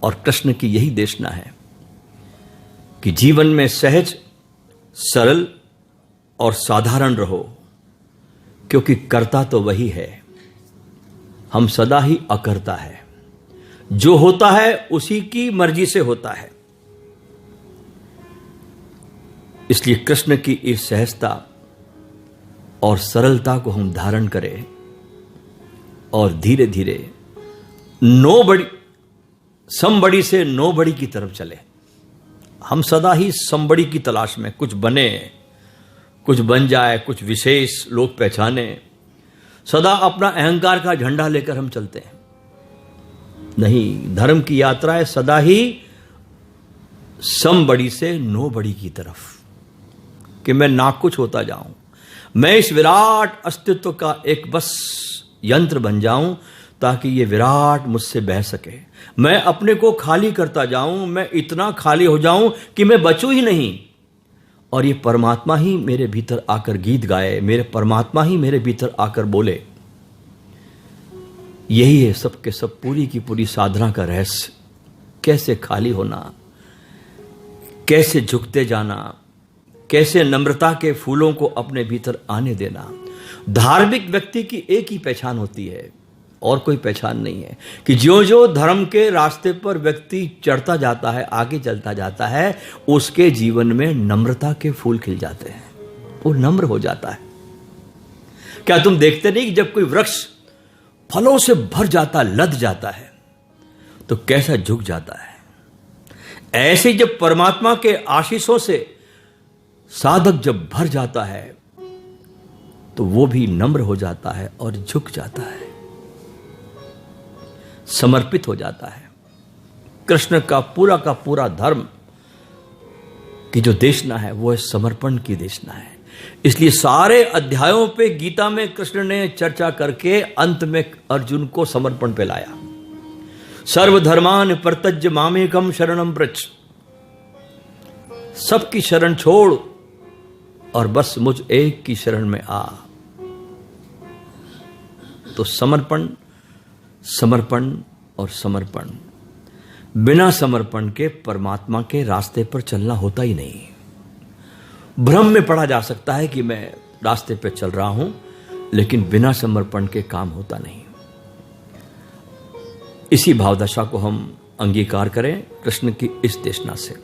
और कृष्ण की यही देशना है कि जीवन में सहज, सरल और साधारण रहो, क्योंकि करता तो वही है, हम सदा ही अकर्ता है। जो होता है उसी की मर्जी से होता है। इसलिए कृष्ण की इस सहजता और सरलता को हम धारण करें और धीरे धीरे समबड़ी से नो बड़ी की तरफ चले। हम सदा ही समबड़ी की तलाश में, कुछ बने, कुछ बन जाए, कुछ विशेष लोग पहचाने, सदा अपना अहंकार का झंडा लेकर हम चलते हैं। नहीं, धर्म की यात्रा है सदा ही समबड़ी से नो बड़ी की तरफ, कि मैं ना कुछ होता जाऊं, मैं इस विराट अस्तित्व का एक बस यंत्र बन जाऊं, ताकि ये विराट मुझसे बह सके। मैं अपने को खाली करता जाऊं, मैं इतना खाली हो जाऊं कि मैं बचूं ही नहीं, और ये परमात्मा ही मेरे भीतर आकर गीत गाए, मेरे परमात्मा ही मेरे भीतर आकर बोले। यही है सब के सब पूरी की पूरी साधना का रहस्य। कैसे खाली होना, कैसे झुकते जाना, कैसे नम्रता के फूलों को अपने भीतर आने देना। धार्मिक व्यक्ति की एक ही पहचान होती है, और कोई पहचान नहीं है, कि जो जो धर्म के रास्ते पर व्यक्ति चढ़ता जाता है, आगे चलता जाता है, उसके जीवन में नम्रता के फूल खिल जाते हैं, वो नम्र हो जाता है। क्या तुम देखते नहीं कि जब कोई वृक्ष फलों से भर जाता, लद जाता है, तो कैसा झुक जाता है। ऐसे जब परमात्मा के आशीषों से साधक जब भर जाता है, तो वो भी नम्र हो जाता है और झुक जाता है, समर्पित हो जाता है। कृष्ण का पूरा धर्म की जो देशना है, वो है समर्पण की देशना है। इसलिए सारे अध्यायों पे गीता में कृष्ण ने चर्चा करके अंत में अर्जुन को समर्पण पे लाया। सर्वधर्मान परित्यज्य मामेकम शरणम व्रज, सबकी शरण छोड़ और बस मुझ एक की शरण में आ। तो समर्पण, समर्पण और समर्पण। बिना समर्पण के परमात्मा के रास्ते पर चलना होता ही नहीं। भ्रम में पड़ा जा सकता है कि मैं रास्ते पर चल रहा हूं, लेकिन बिना समर्पण के काम होता नहीं। इसी भावदशा को हम अंगीकार करें कृष्ण की इस देशना से।